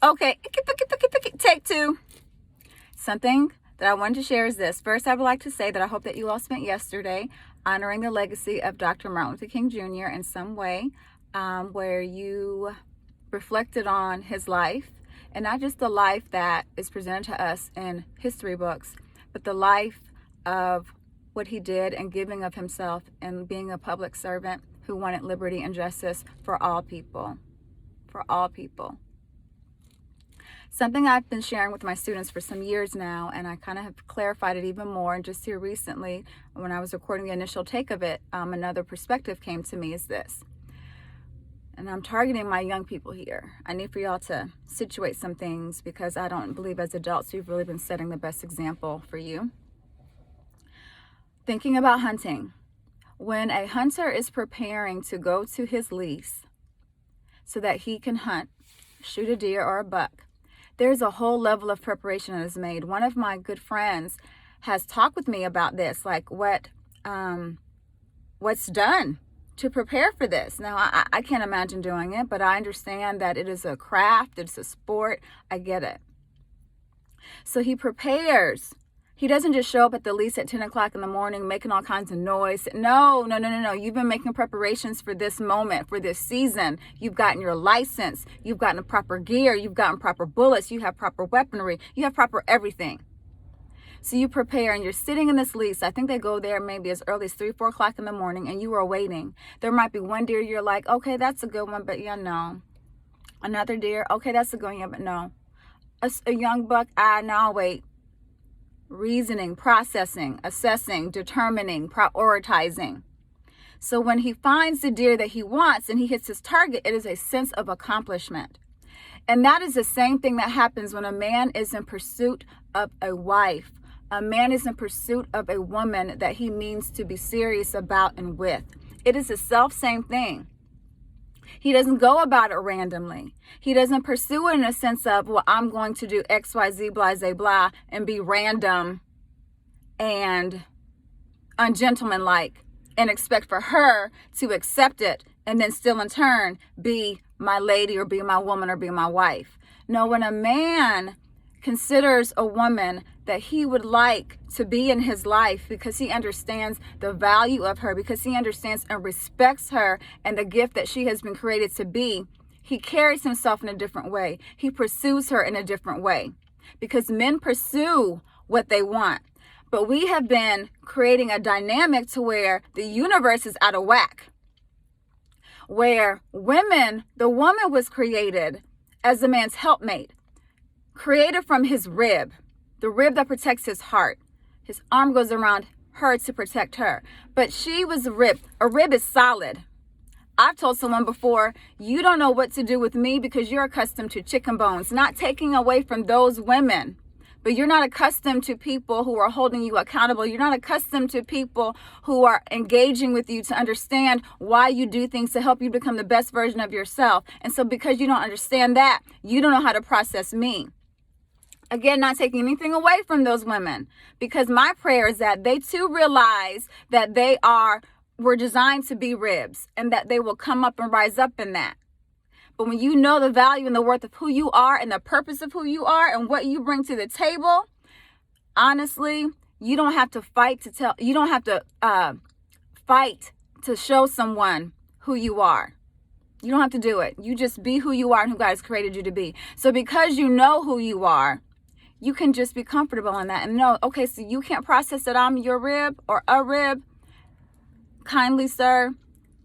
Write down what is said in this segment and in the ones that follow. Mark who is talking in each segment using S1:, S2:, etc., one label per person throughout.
S1: Okay, take two. Something that I wanted to share is this. First, I would like to say that I hope that you all spent yesterday honoring the legacy of Dr. Martin Luther King Jr. in some way, where you reflected on his life, and not just the life that is presented to us in history books, but the life of what he did and giving of himself and being a public servant who wanted liberty and justice for all people. For all people. Something I've been sharing with my students for some years now, and I kind of have clarified it even more, and just here recently when I was recording the initial take of it, another perspective came to me, is this. And I'm targeting my young people here. I need for y'all to situate some things, because I don't believe as adults we've really been setting the best example for you. Thinking about hunting. When a hunter is preparing to go to his lease so that he can hunt, shoot a deer or a buck, there's a whole level of preparation that is made. One of my good friends has talked with me about this, like what's done to prepare for this. Now, I can't imagine doing it, but I understand that it is a craft, it's a sport. I get it. So he prepares. He doesn't just show up at the lease at 10 o'clock in the morning making all kinds of noise. No. You've been making preparations for this moment, for this season. You've gotten your license. You've gotten proper gear. You've gotten proper bullets. You have proper weaponry. You have proper everything. So you prepare, and you're sitting in this lease. I think they go there maybe as early as 3, 4 o'clock in the morning, and you are waiting. There might be one deer you're like, okay, that's a good one, but yeah, no. Another deer, okay, that's a good one, yeah, but no. A young buck, now I'll wait. Reasoning, processing, assessing, determining, prioritizing. So when he finds the deer that he wants and he hits his target, it is a sense of accomplishment. And that is the same thing that happens when a man is in pursuit of a wife. A man is in pursuit of a woman that he means to be serious about and with. It is the same thing. He doesn't go about it randomly. He doesn't pursue it in a sense of, well, I'm going to do X, Y, Z, blah, blah, blah, and be random and ungentlemanlike and expect for her to accept it and then still in turn be my lady or be my woman or be my wife. No, when a man considers a woman that he would like to be in his life because he understands the value of her, because he understands and respects her and the gift that she has been created to be, he carries himself in a different way. He pursues her in a different way, because men pursue what they want. But we have been creating a dynamic to where the universe is out of whack, where the woman was created as a man's helpmate, created from his rib, the rib that protects his heart. His arm goes around her to protect her. But she was a rib. A rib is solid. I've told someone before, you don't know what to do with me because you're accustomed to chicken bones. Not taking away from those women, but you're not accustomed to people who are holding you accountable. You're not accustomed to people who are engaging with you to understand why you do things to help you become the best version of yourself. And so because you don't understand that, you don't know how to process me. Again, not taking anything away from those women, because my prayer is that they too realize that were designed to be ribs, and that they will come up and rise up in that. But when you know the value and the worth of who you are and the purpose of who you are and what you bring to the table, honestly, you don't have to fight to show someone who you are. You don't have to do it. You just be who you are and who God has created you to be. So because you know who you are, you can just be comfortable in that and know, okay, so you can't process that I'm your rib or a rib. Kindly, sir,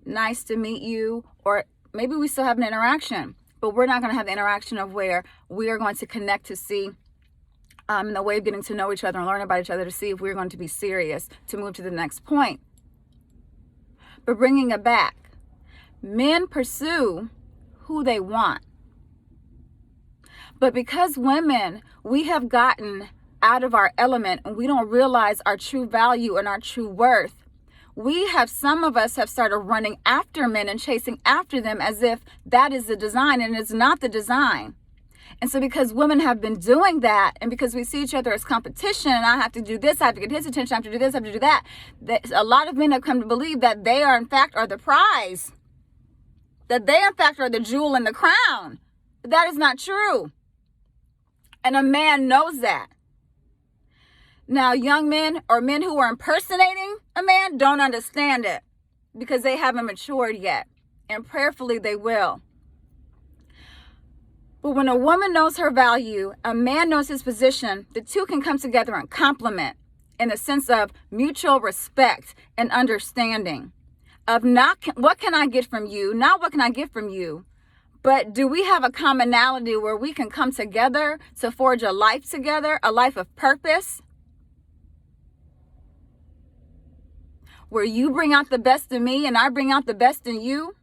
S1: nice to meet you. Or maybe we still have an interaction, but we're not going to have the interaction of where we are going to connect to see in the way of getting to know each other and learn about each other to see if we're going to be serious to move to the next point. But bringing it back, men pursue who they want. But because women, we have gotten out of our element and we don't realize our true value and our true worth, some of us have started running after men and chasing after them as if that is the design, and it's not the design. And so because women have been doing that, and because we see each other as competition, and I have to do this, I have to get his attention, I have to do this, I have to do that, a lot of men have come to believe that they are in fact the prize, that they in fact are the jewel in the crown. But that is not true. And a man knows that. Now, young men or men who are impersonating a man don't understand it because they haven't matured yet. And prayerfully they will. But when a woman knows her value, a man knows his position, the two can come together and complement in a sense of mutual respect and understanding of not what can I get from you, not what can I get from you, but do we have a commonality where we can come together to forge a life together, a life of purpose, where you bring out the best in me and I bring out the best in you?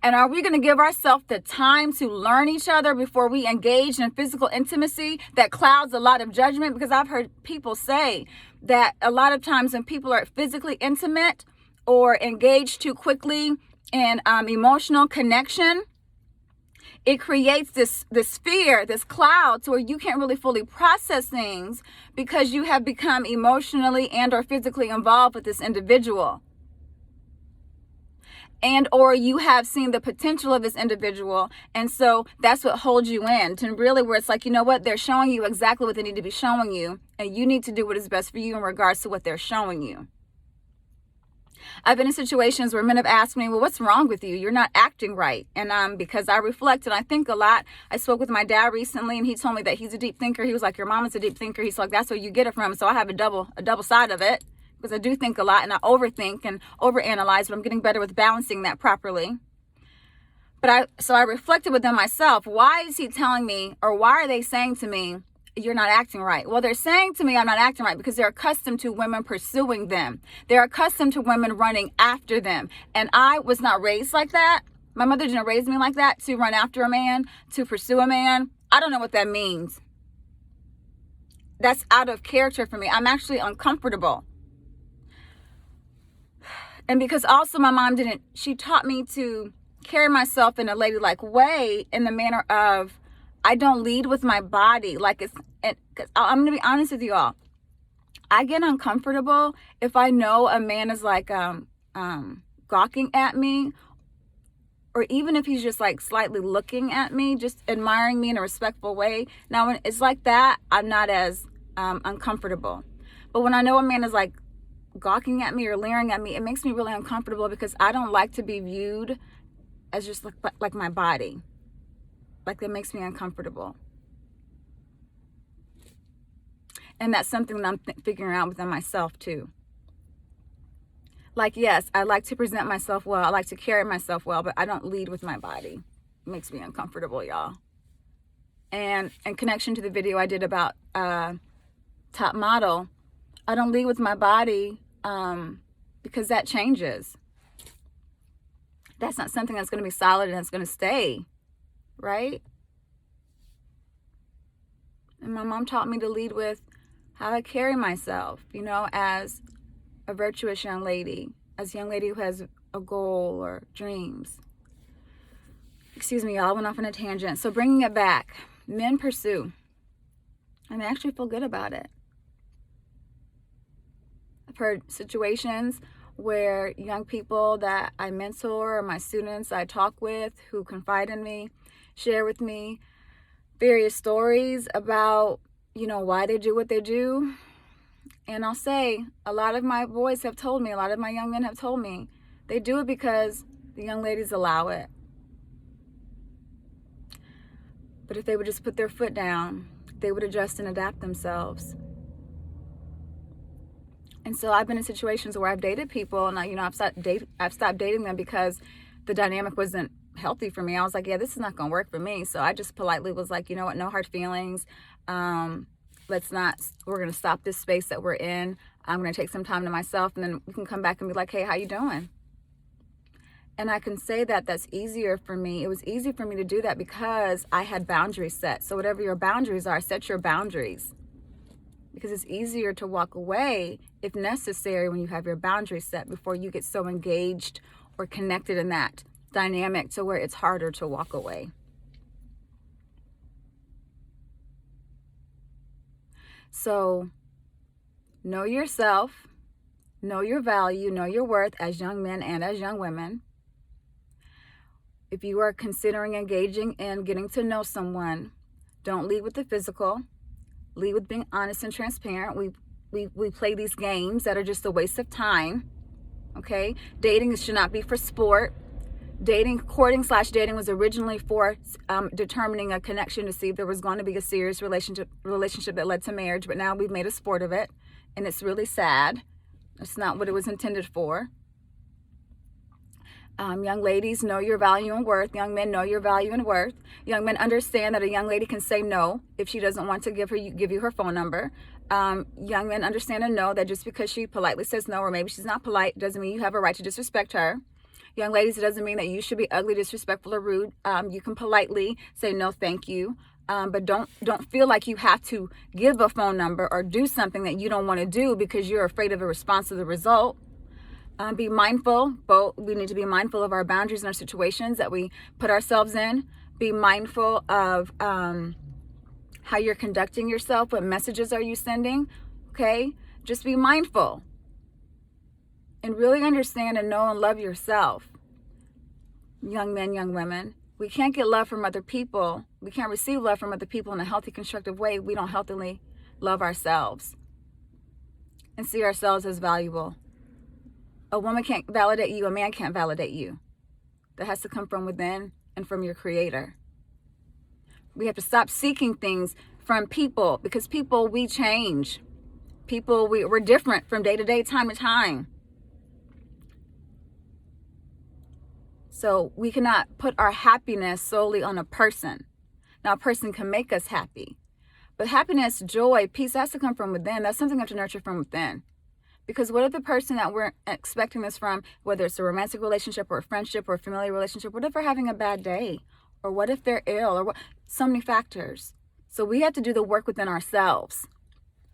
S1: And are we going to give ourselves the time to learn each other before we engage in physical intimacy that clouds a lot of judgment? Because I've heard people say that a lot of times when people are physically intimate or engaged too quickly in emotional connection, it creates this fear, this cloud to where you can't really fully process things because you have become emotionally and or physically involved with this individual. And or you have seen the potential of this individual. And so that's what holds you in to really where it's like, you know what, they're showing you exactly what they need to be showing you. And you need to do what is best for you in regards to what they're showing you. I've been in situations where men have asked me, well, what's wrong with you? You're not acting right. And because I reflect and I think a lot. I spoke with my dad recently and he told me that he's a deep thinker. He was like, your mom is a deep thinker. He's like, that's where you get it from. So I have a double side of it because I do think a lot and I overthink and overanalyze, but I'm getting better with balancing that properly. But I reflected within myself, why is he telling me, or why are they saying to me, you're not acting right? Well, they're saying to me I'm not acting right because they're accustomed to women pursuing them. They're accustomed to women running after them. And I was not raised like that. My mother didn't raise me like that, to run after a man, to pursue a man. I don't know what that means. That's out of character for me. I'm actually uncomfortable. And because also my mom she taught me to carry myself in a ladylike way, in the manner of, I don't lead with my body. I'm going to be honest with you all. I get uncomfortable if I know a man is like gawking at me, or even if he's just like slightly looking at me, just admiring me in a respectful way. Now, when it's like that, I'm not as uncomfortable. But when I know a man is like gawking at me or leering at me, it makes me really uncomfortable because I don't like to be viewed as just like my body. Like, that makes me uncomfortable. And that's something that I'm figuring out within myself too. Like, yes, I like to present myself well. I like to carry myself well, but I don't lead with my body. It makes me uncomfortable, y'all. And in connection to the video I did about Top Model, I don't lead with my body because that changes. That's not something that's going to be solid and that's going to stay. Right? And my mom taught me to lead with how I carry myself, as a virtuous young lady, as a young lady who has a goal or dreams. Excuse me, y'all, I went off on a tangent. So bringing it back, men pursue, and they actually feel good about it. I've heard situations where young people that I mentor or my students I talk with who confide in me, share with me various stories about, why they do what they do. And I'll say, a lot of my boys have told me, a lot of my young men have told me, they do it because the young ladies allow it. But if they would just put their foot down, they would adjust and adapt themselves. And so I've been in situations where I've dated people and I've stopped dating them because the dynamic wasn't healthy for me. I was like, yeah, this is not going to work for me. So I just politely was like, you know what, no hard feelings. We're going to stop this space that we're in. I'm going to take some time to myself, and then we can come back and be like, hey, how you doing? And I can say that that's easier for me. It was easy for me to do that because I had boundaries set. So whatever your boundaries are, set your boundaries. Because it's easier to walk away if necessary when you have your boundaries set before you get so engaged or connected in that dynamic to where it's harder to walk away. So know yourself, know your value, know your worth as young men and as young women. If you are considering engaging in getting to know someone, Don't lead with the physical. Lead with being honest and transparent. We play these games that are just a waste of time. Okay? Dating should not be for sport. Courting/dating was originally for determining a connection to see if there was going to be a serious relationship that led to marriage, but now we've made a sport of it, and it's really sad. It's not what it was intended for. Young ladies, know your value and worth. Young men, know your value and worth. Young men, understand that a young lady can say no if she doesn't want to give you her phone number. Young men, understand and know that just because she politely says no, or maybe she's not polite, doesn't mean you have a right to disrespect her. Young ladies, it doesn't mean that you should be ugly, disrespectful, or rude. You can politely say no, thank you. But don't feel like you have to give a phone number or do something that you don't want to do because you're afraid of a response to the result. Be mindful. We need to be mindful of our boundaries and our situations that we put ourselves in. Be mindful of how you're conducting yourself. What messages are you sending? Okay? Just be mindful. And really understand and know and love yourself. Young men, young women. We can't get love from other people. We can't receive love from other people in a healthy, constructive way. We don't healthily love ourselves and see ourselves as valuable. A woman can't validate you. A man can't validate you. That has to come from within and from your creator. We have to stop seeking things from people, because people, we change. People, we're different from day to day, time to time. So we cannot put our happiness solely on a person. Now, a person can make us happy, but happiness, joy, peace has to come from within. That's something we have to nurture from within. Because what if the person that we're expecting this from, whether it's a romantic relationship or a friendship or a familiar relationship, what if they're having a bad day? Or what if they're ill? Or what? So many factors. So we have to do the work within ourselves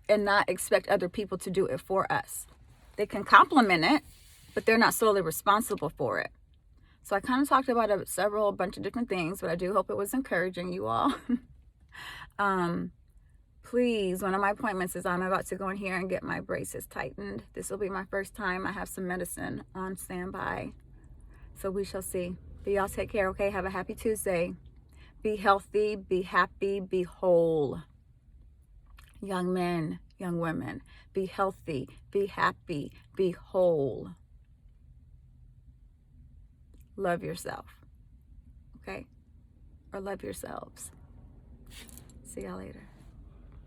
S1: and not expect other people to do it for us. They can complement it, but they're not solely responsible for it. So I kind of talked about a bunch of different things, but I do hope it was encouraging you all. Please, one of my appointments is I'm about to go in here and get my braces tightened. This will be my first time. I have some medicine on standby. So we shall see. But y'all take care, okay? Have a happy Tuesday. Be healthy, be happy, be whole. Young men, young women, be healthy, be happy, be whole. Love yourself, okay? Or love yourselves. See y'all later.